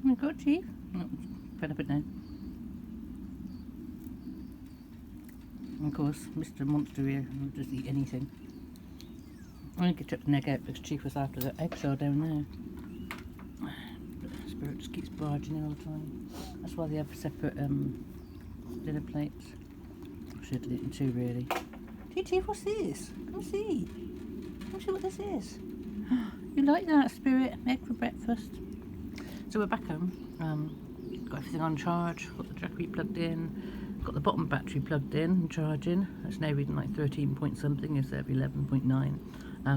Oh, good, Chief. Oh, fed up it now. And of course, Mr. Monster here will just eat anything. I think he took the egg out because Chief was after the eggshell down there. But Spirit just keeps barging in all the time. That's why they have separate dinner plates. I should have eaten two, really. Gee, Chief, what's this? Come see. Come see what this is. You like that, Spirit? Egg for breakfast. So we're back home. Got everything on charge. Got the Jackery plugged in. Got the bottom battery plugged in and charging. It's now reading like 13 point something instead of 11.9.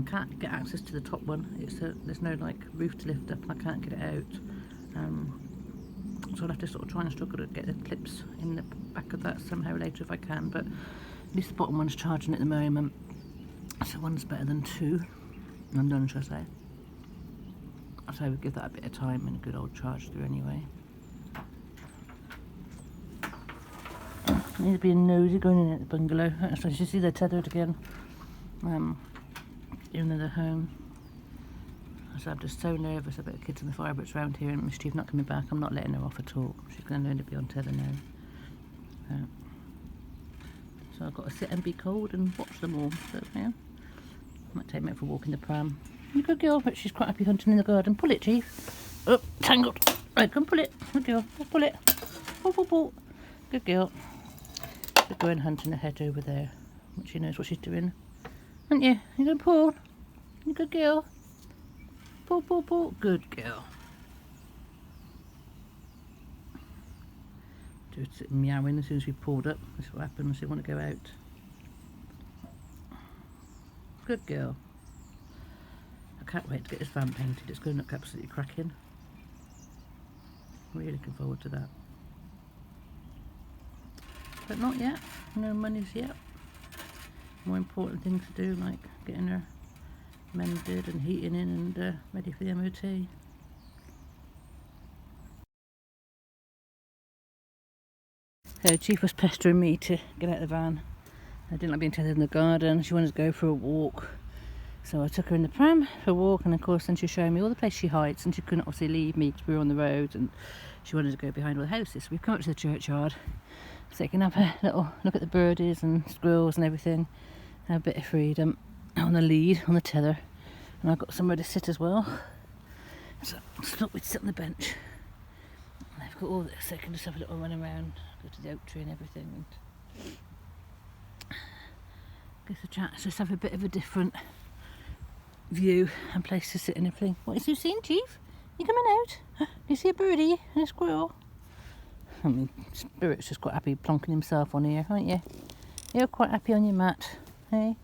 Can't get access to the top one. There's no like roof to lift up. I can't get it out. So I'll have to sort of try and struggle to get the clips in the back of that somehow later if I can. But at least the bottom one's charging at the moment. So one's better than two. And none, shall I say. So we'll give that a bit of time and a good old charge through anyway. Need to be nosy going in at the bungalow. So you see they're tethered again. Even though they're home. So I'm just so nervous about the kids and the firebricks around here and Mischief not coming back. I'm not letting her off at all. She's going to learn to be on tether now. So I've got to sit and be cold and watch them all. So yeah, might take me out for a walk in the pram. You good girl, but she's quite happy hunting in the garden. Pull it, Chief. Oh, tangled. Right, come pull it. Good girl. Pull it. Pull, pull, pull. Good girl. She's going hunting ahead over there. She knows what she's doing. Aren't you? You gonna pull? You good girl. Pull, pull, pull. Good girl. Just meowing as soon as we pulled up. That's what happens. They want to go out. Good girl. I can't wait to get this van painted. It's going to look absolutely cracking. Really looking forward to that. But not yet. No money's yet. More important things to do, like getting her mended and heating in and ready for the MOT. So Chief was pestering me to get out of the van. I didn't like being tethered in the garden. She wanted to go for a walk. So I took her in the pram for a walk, and of course then she was showing me all the places she hides, and she couldn't obviously leave me because we were on the road and she wanted to go behind all the houses. So we've come up to the churchyard so I can have a little look at the birdies and squirrels and everything. Have a bit of freedom on the lead, on the tether. And I've got somewhere to sit as well. So we sit on the bench. And I've got all this, so I can just have a little run around, go to the oak tree and everything. And go to chat, just have a bit of a different view and place to sit and everything. What is you seeing, Chief? You coming out? Do you see a birdie and a squirrel? I mean, Spirit's just quite happy plonking himself on here, aren't you? You're quite happy on your mat, hey?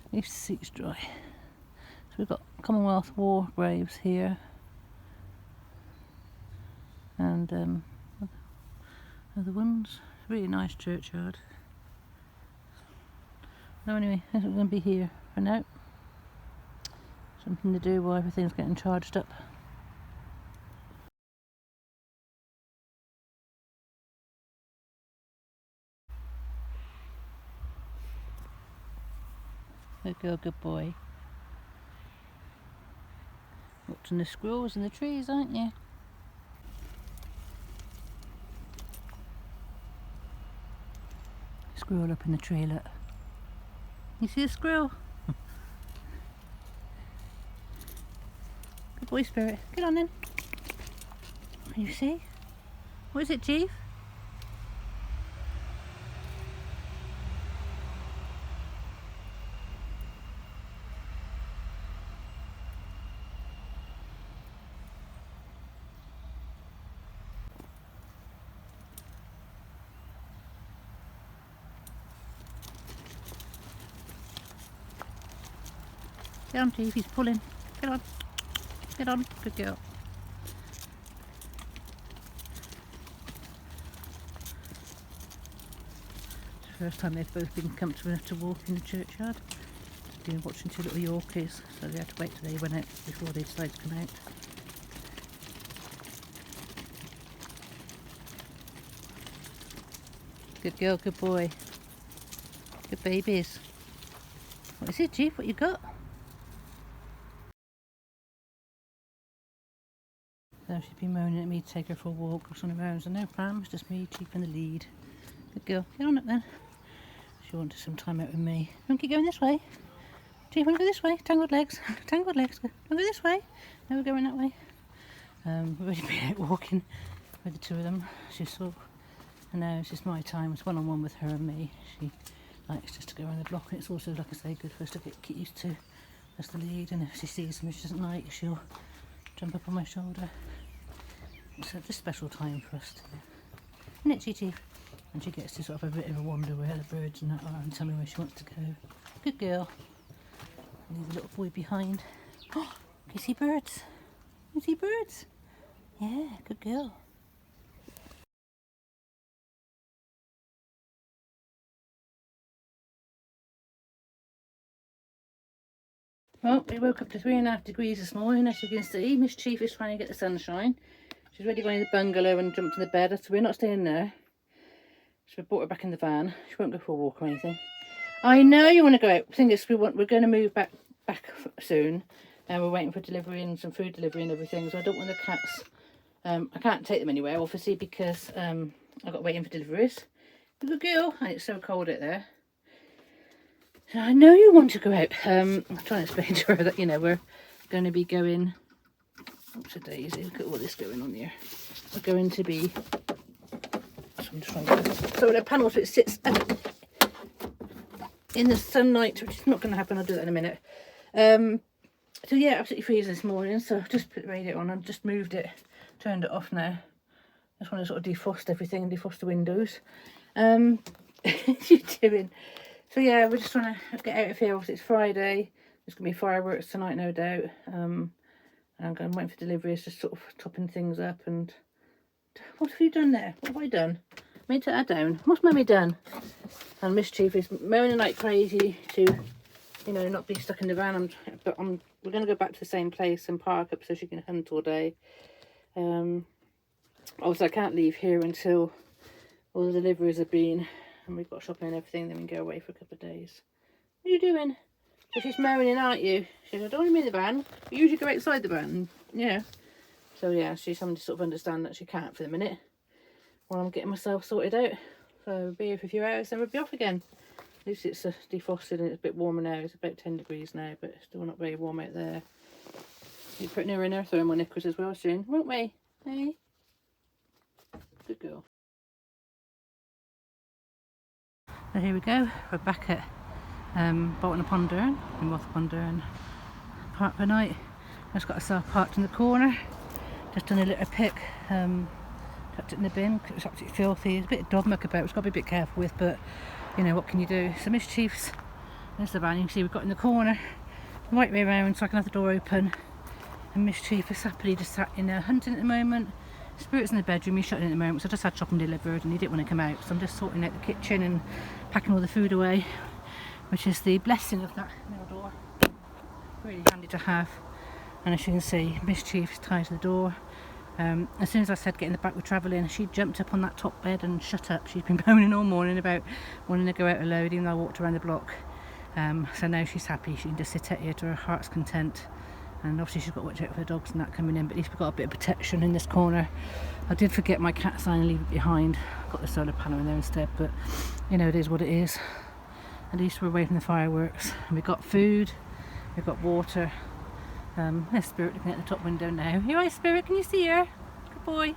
At least the seat's dry. So we've got Commonwealth War graves here. And other ones. Really nice churchyard. So anyway, that's what we're going to be here for now. Something to do while everything's getting charged up. Good girl, good boy. Watching the squirrels in the trees, aren't you? Squirrel up in the tree, look. You see a squirrel? Good boy, Spirit. Get on then. You see? What is it, Chief? Get on, Chief. He's pulling. Get on. Get on. Good girl. It's the first time they've both been comfortable enough to walk in the churchyard. Been watching two little Yorkies, so they had to wait till they went out before they decided to come out. Good girl, good boy. Good babies. What is it, Chief? What you got? So she's been moaning at me to take her for a walk or something around. So no Pram, it's just me, Chief in the lead. Good girl. Get on up then. She wanted some time out with me. Don't keep going this way. Chief, want to go this way? Tangled legs. Tangled legs. Don't go this way. No, we're going that way. We've already been out walking with the two of them. She's sort of, and now it's just my time. It's one-on-one with her and me. She likes just to go around the block, and it's also, like I say, good for us to get used to as the lead. And if she sees something she doesn't like, she'll jump up on my shoulder. So just special time for us to, isn't it, Chief? And she gets to sort of a bit of a wander where the birds and that are and tell me where she wants to go. Good girl. Leave the little boy behind. Oh, can you see birds? Can you see birds? Yeah, good girl. Well, we woke up to 3.5 degrees this morning, as you can see. Miss Chief is trying to get the sunshine. She's already gone in the bungalow and jumped in the bed, so we're not staying there. So we brought her back in the van. She won't go for a walk or anything. I know you want to go out. The thing is, we're going to move back soon, and we're waiting for delivery and some food delivery and everything. So I don't want the cats. I can't take them anywhere, obviously, because I've got waiting for deliveries. Good girl, and it's so cold out there. So I know you want to go out. I'm trying to explain to her that, you know, we're going to be going. What's a daisy? Look at all this going on here. We're going to be. So I'm just trying to. So the panel, so it sits in the sunlight, which is not going to happen. I'll do that in a minute. So yeah, absolutely freezing this morning. So I've just put the radiator on. I've just moved it, turned it off now. I just want to sort of defrost everything and defrost the windows. What you doing? So yeah, we're just trying to get out of here. Obviously it's Friday. There's going to be fireworks tonight, no doubt. And I'm going to wait for deliveries, just sort of topping things up. And what have you done there? What have I done? Made that down. What's Mummy done? And Miss Chief is moaning like crazy to, you know, not be stuck in the van. We're going to go back to the same place and park up so she can hunt all day. Obviously I can't leave here until all the deliveries have been. And we've got shopping and everything, then we can go away for a couple of days. What are you doing? So she's moaning, aren't you? She said, I don't want to be in the van. We usually go outside the van. Yeah. So yeah, she's having to sort of understand that she can't for the minute while I'm getting myself sorted out. So we'll be here for a few hours, then we'll be off again. At least it's defrosted and it's a bit warmer now. It's about 10 degrees now, but still not very warm out there. We're putting her in her thermal knickers as well soon, won't we? Hey? Good girl. So here we go, we're back at Bolton upon Durn, in Moth upon Durn, park for night. I just got myself parked in the corner, just done a litter pick, tucked it in the bin because it was absolutely filthy. There's a bit of dog muck about, which I've got to be a bit careful with, but you know, what can you do? So Miss Chief's, there's the van, you can see we've got in the corner, right way around so I can have the door open, and Miss Chief is happily just sat in there hunting at the moment. Spirit's in the bedroom, he's shutting at the moment, so I just had shopping delivered and he didn't want to come out, so I'm just sorting out the kitchen and packing all the food away, which is the blessing of that middle door. Really handy to have. And as you can see, Miss Chief's tied to the door. As soon as I said get in the back, we're travelling, she jumped up on that top bed and shut up. She's been moaning all morning about wanting to go out alone, even though I walked around the block. So now she's happy, she can just sit out here to her heart's content. And obviously she's got to watch out for the dogs and that coming in, but at least we've got a bit of protection in this corner. I did forget my cat sign and leave it behind. Got the solar panel in there instead, but you know, it is what it is. At least we're away from the fireworks. And we've got food, we've got water. There's Spirit looking at the top window now. You alright, Spirit? Can you see her? Good boy.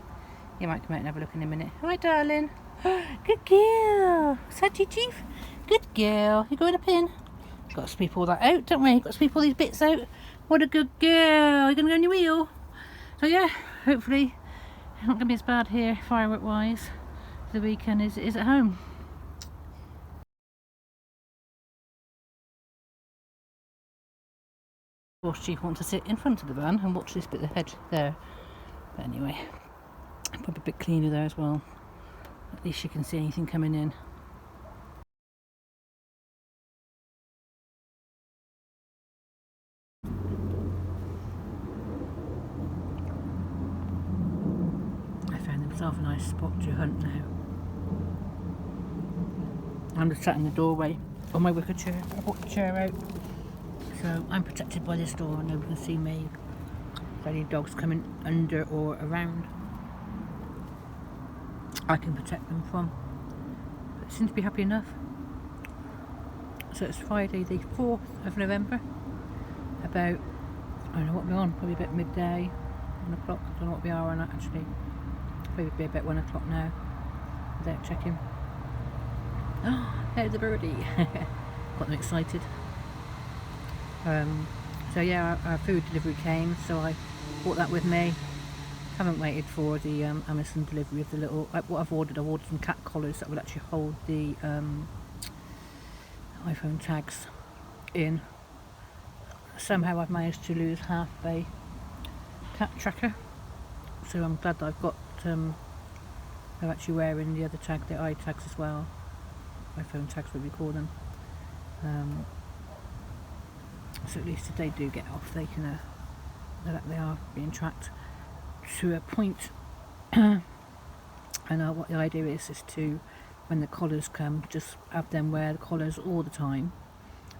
You might come out and have a look in a minute. Alright, darling. Good girl. Is that you, Chief? Good girl. You going up in? Got to sweep all that out, don't we? Got to sweep all these bits out. What a good girl. You're going to go on your wheel. So yeah, hopefully it's not going to be as bad here, firework wise. The weekend is at home. Of course, Chief wants to sit in front of the van and watch this bit of the hedge there. But anyway, probably a bit cleaner there as well. At least you can see anything coming in. Myself a nice spot to hunt now. I'm just sat in the doorway on my wicker chair. I brought the chair out, so I'm protected by this door and nobody can see me. If any dogs coming under or around, I can protect them from. But it seems to be happy enough. So it's Friday the 4th of November, about, I don't know what we're on, probably about midday, 1 o'clock, I don't know what we are on actually, probably be about 1 o'clock now, without checking. Oh, there's the birdie. Got them excited. So yeah, our food delivery came, so I brought that with me. Haven't waited for the Amazon delivery of the little, what I've ordered some cat collars that will actually hold the iPhone tags in. Somehow I've managed to lose half a cat tracker, so I'm glad that I've got, they're actually wearing the other tag, the eye tags as well, iPhone tags what we call them. So at least if they do get off, they can, they are being tracked to a point. And what the idea is to, when the collars come, just have them wear the collars all the time,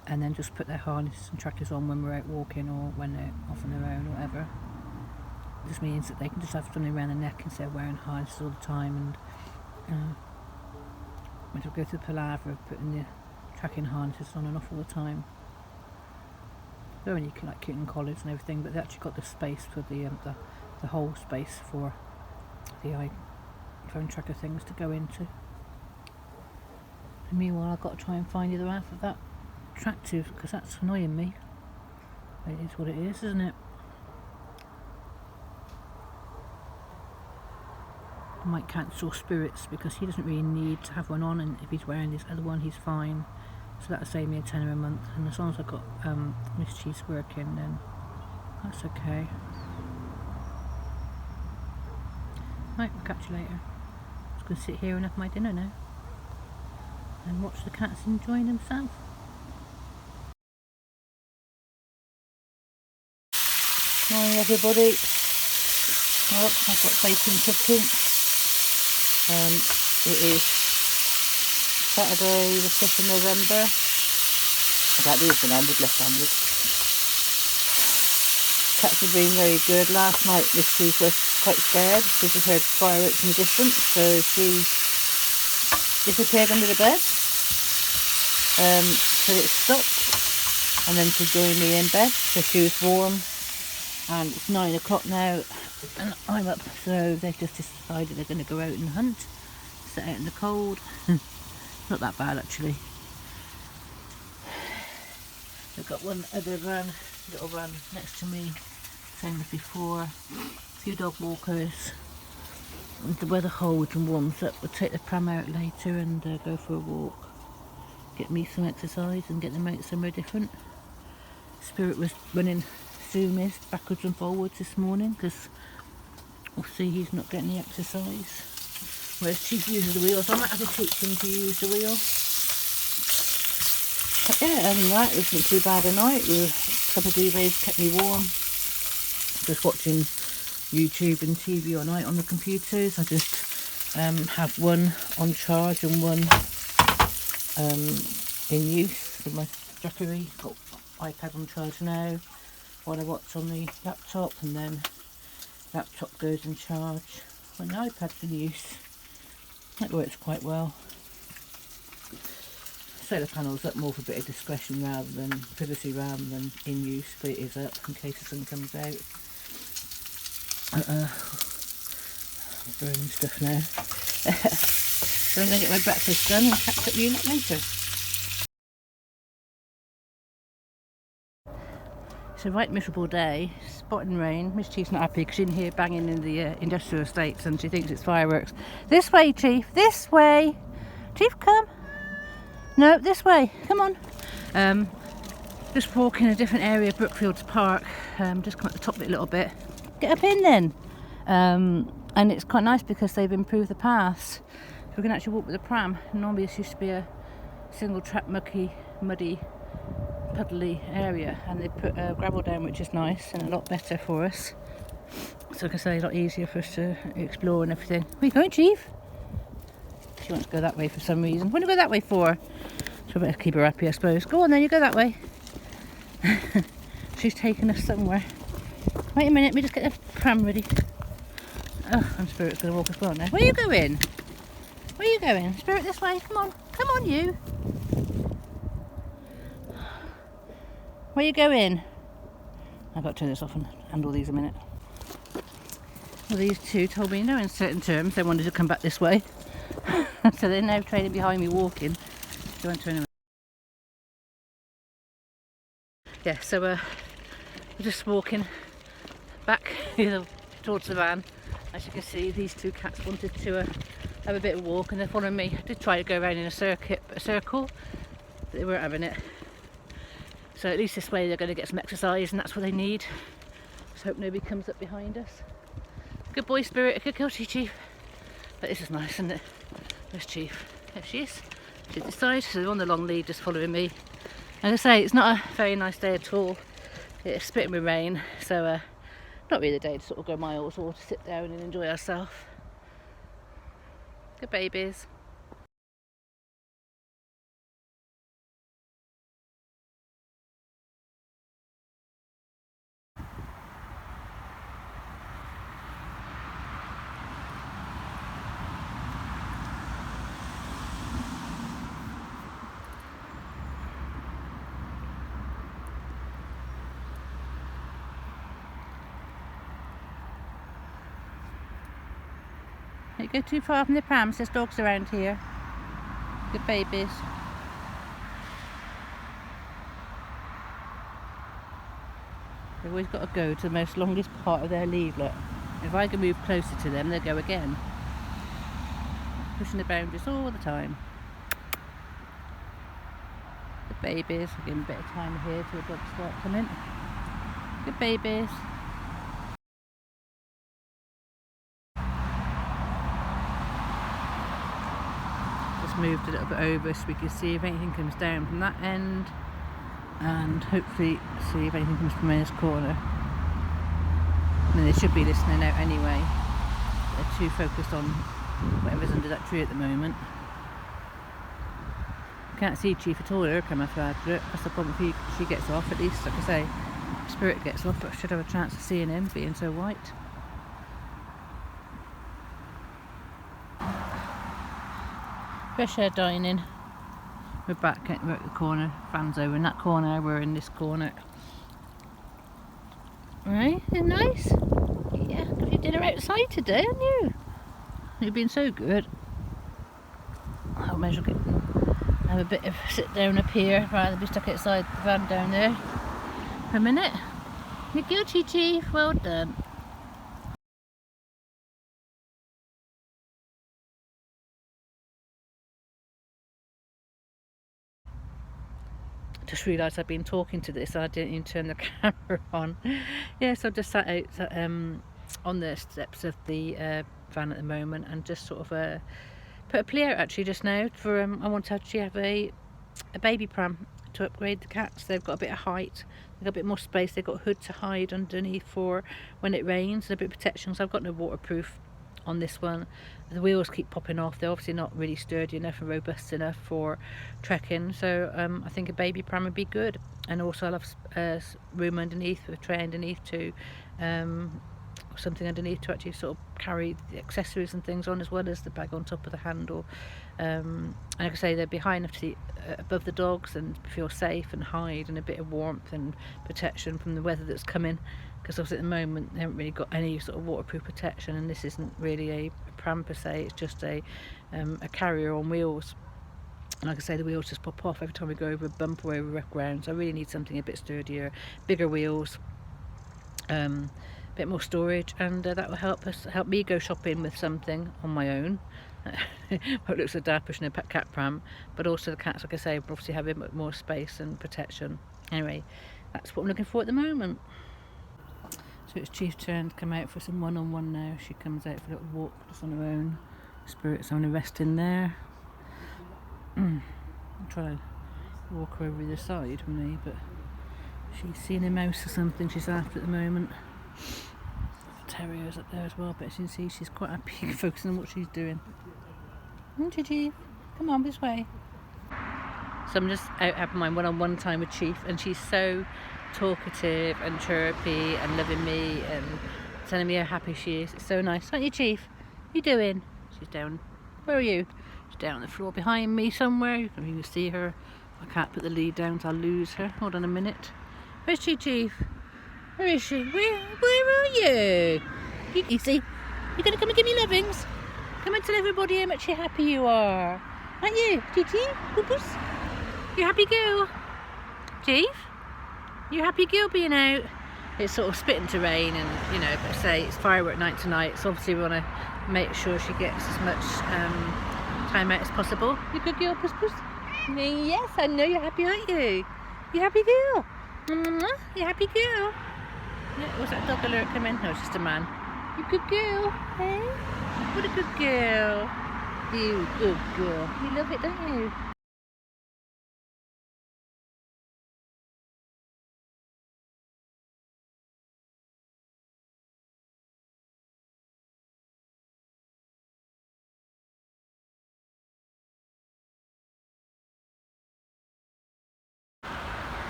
and then just put their harnesses and trackers on when we're out walking or when they're off on their own or whatever. It just means that they can just have something around their neck instead of wearing harnesses all the time, and when they go through the palaver of putting the tracking harnesses on and off all the time. They're only like kitten collars and everything, but they actually got the space for the whole space for the iPhone tracker things to go into. And meanwhile, I've got to try and find the other half of that tractive, because that's annoying me. It is what it is, isn't it? I might cancel Spirits because he doesn't really need to have one on, and if he's wearing this other one, he's fine. So that'll save me £10 a month, and as long as I've got Miss Cheese working, then that's okay. Right, I'll catch you later. I'm just going to sit here and have my dinner now and watch the cats enjoying themselves. Morning everybody. Well, I've got bacon cooking. It is Saturday the 5th of November. That is the left-handed. Cats have been very good. Last night Miss Cheese was quite scared because she heard fireworks in the distance, so she disappeared under the bed. So it stopped, and then she joined me in bed, so she was warm. And it's 9 o'clock now, and I'm up, so they've just decided they're going to go out and hunt, sit out in the cold. Not that bad actually. I've got one other little run next to me, same as before. A few dog walkers. And the weather holds and warms up, we'll take the pram out later and go for a walk. Get me some exercise and get them out somewhere different. Spirit was running zoomies backwards and forwards this morning because obviously he's not getting the exercise. Whereas Chief uses the wheels, I might have to teach him to use the wheel. But yeah, other than that, it wasn't too bad a night. A couple of duvets kept me warm. Just watching YouTube and TV all night on the computers. I just have one on charge and one in use with my Jackery. Got iPad on charge now while I watch on the laptop, and then laptop goes in charge when the iPad's in use. That works quite well. Solar panel's up more for a bit of discretion rather than privacy rather than in use, but it is up in case the sun comes out. Burning stuff now. So I'm going to get my breakfast done and catch up with you later. It's a right miserable day, spotting rain. Miss Chief's not happy because she's in here banging in the industrial estates and she thinks it's fireworks. This way, Chief, this way. Chief, come. No, this way, come on. Just walking a different area of Brookfields Park. Just come up the top of it a little bit. Get up in then. And it's quite nice because they've improved the paths. So we can actually walk with the pram. Normally this used to be a single track muddy puddly area, and they put gravel down, which is nice and a lot better for us. So like I say, a lot easier for us to explore and everything. Where are you going, Chief? She wants to go that way for some reason. What do you go that way for? So I better keep her happy, I suppose. Go on then, you go that way. She's taking us somewhere. Wait a minute, let me just get the pram ready. Oh, and Spirit's going to walk as well now. Where are you going? Where are you going? Spirit, this way. Come on. Come on, you. Where are you going? I've got to turn this off and handle these a minute. Well, these two told me, no, in certain terms, they wanted to come back this way. So they're now trailing behind me walking. So I'm turning around. Yeah, so we're just walking back towards the van. As you can see, these two cats wanted to have a bit of a walk, and they're following me. I did try to go around in a circle, but they weren't having it. So at least this way they're going to get some exercise, and that's what they need. Just hope nobody comes up behind us. Good boy, Spirit. Good girl, Chief. But this is nice, isn't it? There's Chief. There she is. She's this side, so they're on the long lead just following me. Like I say, it's not a very nice day at all. It's spitting with rain, so not really the day to sort of go miles or to sit down and enjoy ourselves. Good babies. Don't go too far from the prams, there's dogs around here. Good babies. They've always got to go to the most longest part of their leaflet. If I can move closer to them, they'll go again. Pushing the boundaries all the time. Good babies. I'll give them a bit of time here till the dogs start coming. Good babies. Moved a little bit over so we can see if anything comes down from that end, and hopefully see if anything comes from this corner. I mean, they should be listening out anyway. They're too focused on whatever's under that tree at the moment. Can't see Chief at all, her camouflage, but that's the problem if she gets off. At least, like I say, Spirit gets off, but I should have a chance of seeing him being so white. Fresh air dining. We're back at the corner. Van's over in that corner, we're in this corner. Right, isn't it nice? Yeah, got your dinner outside today, haven't you? You've been so good. I might as well have a bit of sit down up here rather than be stuck outside the van down there for a minute. You're guilty, Chief. Well done. Just realised I've been talking to this, I didn't even turn the camera on. Yeah, so I just sat out on the steps of the van at the moment and just sort of put a plea out actually just now for I want to actually have a baby pram to upgrade the cats. They've got a bit of height, they've got a bit more space, they've got a hood to hide underneath for when it rains and a bit of protection. So I've got no waterproof on this one. The wheels keep popping off. They're obviously not really sturdy enough and robust enough for trekking, so I think a baby pram would be good. And also I'll have room underneath, a tray underneath to something underneath to actually sort of carry the accessories and things on, as well as the bag on top of the handle. And like I say, they'd be high enough to see above the dogs and feel safe and hide, and a bit of warmth and protection from the weather that's coming, because obviously at the moment they haven't really got any sort of waterproof protection, and this isn't really a pram per se, it's just a carrier on wheels. And like I say, the wheels just pop off every time we go over a bump or over rough ground, so I really need something a bit sturdier, bigger wheels, bit more storage, and that will help me go shopping with something on my own. It looks like dad pushing a cat pram, but also the cats, like I say, obviously have a bit more space and protection. Anyway, that's what I'm looking for at the moment. So it's Chief's turn to come out for some one-on-one now. She comes out for a little walk just on her own. Spirit's having a rest in there. I'm trying to walk her over the side from me, but she's seen a mouse or something she's after at the moment. Terrier's up there as well, but as you can see, she's quite happy focusing on what she's doing. Isn't she, Chief? Come on, this way. So I'm just out having my one-on-one time with Chief, and she's so talkative and chirpy and loving me and telling me how happy she is. It's so nice. Aren't you, Chief? What are you doing? She's down. Where are you? She's down on the floor behind me somewhere. You can see her. I can't put the lead down so I'll lose her. Hold on a minute. Where's she, Chief? Where is she? Where are you? You see? You're going to come and give me lovings? Come and tell everybody how much happy you are. Aren't you, Gigi? Boopus? You happy girl? Chief? You happy girl being out? It's sort of spitting to rain and, you know, but say it's firework night tonight, so obviously we want to make sure she gets as much time out as possible. You good girl, Puss Puss? Yes, I know you're happy, aren't you? You happy girl? You happy girl? Yeah, was that dog alert come in? No, it's just a man. You good girl, hey? What a good girl. You good girl. You love it, don't you?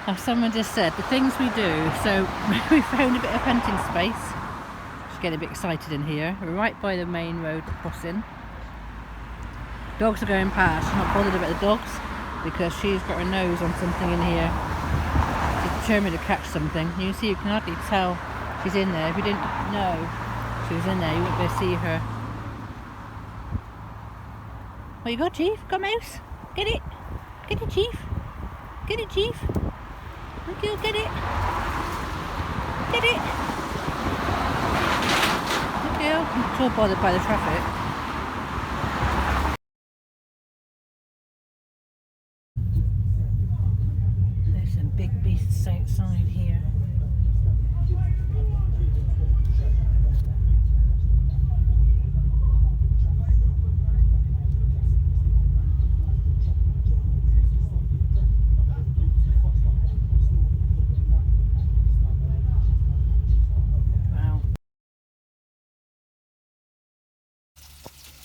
As someone just said, the things we do. So we found a bit of hunting space. Just getting a bit excited in here. We're right by the main road crossing. Dogs are going past. She's not bothered about the dogs because she's got her nose on something in here. She's determined to catch something. You can see, you can hardly tell she's in there. If you didn't know she was in there, you wouldn't be able to see her. What you got, Chief? Got a mouse? Get it? Get it, Chief? Get it, Chief? Okay, you'll get it. Get it. Okay, I'm so bothered by the traffic. There's some big beasts outside here.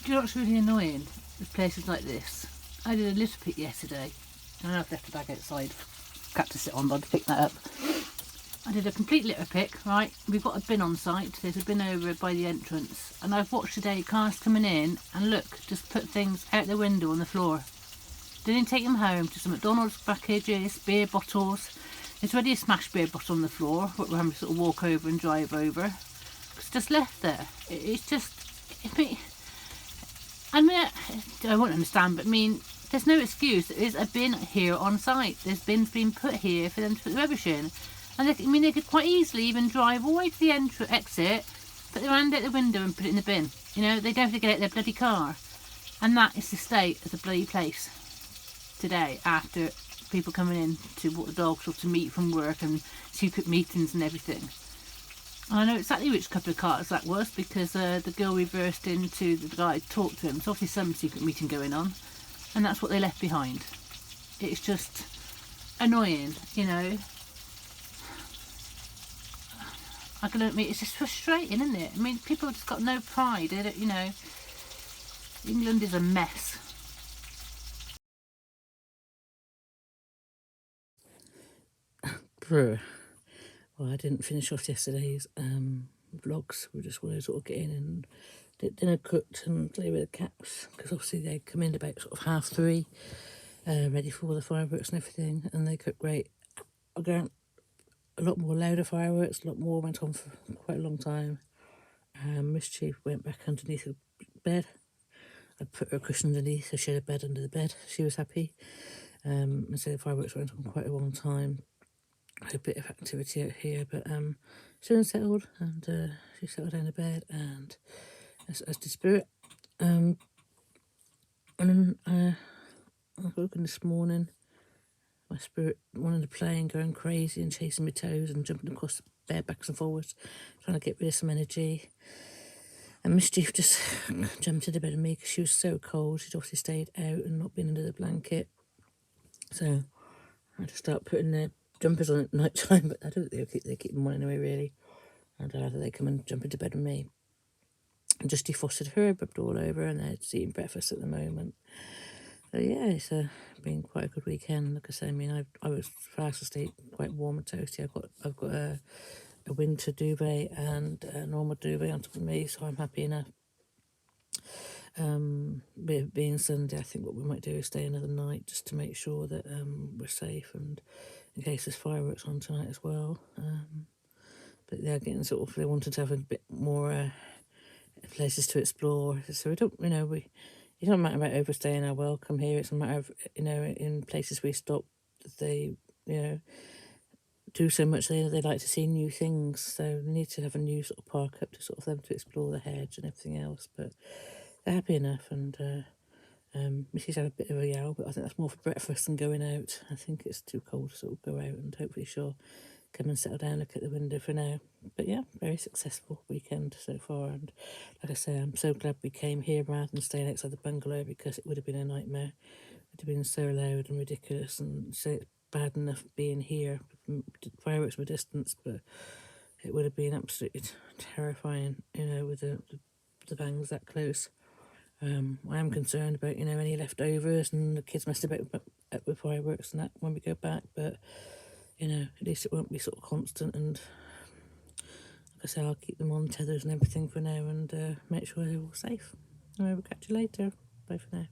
Do you know what's really annoying with places like this? I did a litter pick yesterday. I know I've left the bag outside. Cat to sit on, but I'd pick that up. I did a complete litter pick, right? We've got a bin on site. There's a bin over by the entrance. And I've watched today cars coming in and look, just put things out the window on the floor. Didn't take them home. Just some McDonald's packages, beer bottles. There's already a smashed beer bottle on the floor. We're having to sort of walk over and drive over. It's just left there. It's just... I mean, I won't understand, but I mean, there's no excuse. There is a bin here on site. There's bins being put here for them to put the rubbish in. And they could quite easily even drive all the way to the exit, put their hand out the window and put it in the bin. You know, they don't have to get out their bloody car. And that is the state of the bloody place today, after people coming in to walk the dogs or to meet from work and secret meetings and everything. I know exactly which couple of cars that was because the girl reversed into the guy talked to him. It's obviously some secret meeting going on, and that's what they left behind. It's just annoying, you know. I can admit it's just frustrating, isn't it? I mean, people have just got no pride. They don't, you know. England is a mess. Bruh. Well, I didn't finish off yesterday's vlogs. We just wanted to sort of get in and get dinner cooked and play with the cats because obviously they come in about sort of 3:30, ready for all the fireworks and everything, and they cook great. Again, a lot more louder fireworks, a lot more went on for quite a long time. Mischief went back underneath the bed. I put her cushion underneath, so she had a bed under the bed. She was happy. And so the fireworks went on quite a long time. I had a bit of activity out here, but soon settled, and she settled down to bed, and as did Spirit. And then I woke up this morning, my Spirit wanted to play and going crazy and chasing my toes and jumping across the bed backwards and forwards, trying to get rid of some energy. And Mischief just jumped into bed with me because she was so cold. She'd obviously stayed out and not been under the blanket. So I had to start putting the jumpers on at night time, but I don't think they keep them on anyway, really. And either they come and jump into bed with me. And just defrosted her, rubbed all over, and they're just eating breakfast at the moment. So yeah, it's been quite a good weekend. Like I say, I mean, I was fast asleep, quite warm and toasty. I've got a winter duvet and a normal duvet on top of me, so I'm happy enough. Being Sunday, I think what we might do is stay another night just to make sure that we're safe, and in case there's fireworks on tonight as well. But they're getting sort of, they wanted to have a bit more places to explore. So we don't, it doesn't matter about overstaying our welcome here. It's a matter of, in places we stop, they, you know, do so much. They like to see new things. So we need to have a new sort of park up to sort of them to explore the hedge and everything else. But they're happy enough, and Missy's had a bit of a yowl, but I think that's more for breakfast than going out. I think it's too cold to sort of go out, and hopefully she'll come and settle down, look at the window for now. But yeah, very successful weekend so far, and like I say, I'm so glad we came here rather than staying outside the bungalow, because it would have been a nightmare. It would have been so loud and ridiculous, and so it's bad enough being here. Fireworks were distance, but it would have been absolutely terrifying, with the bangs that close. I am concerned about, any leftovers, and the kids messed about with fireworks and that when we go back, but, at least it won't be sort of constant, and like I say, I'll keep them on tethers and everything for now, and make sure they're all safe. Alright, we'll catch you later. Bye for now.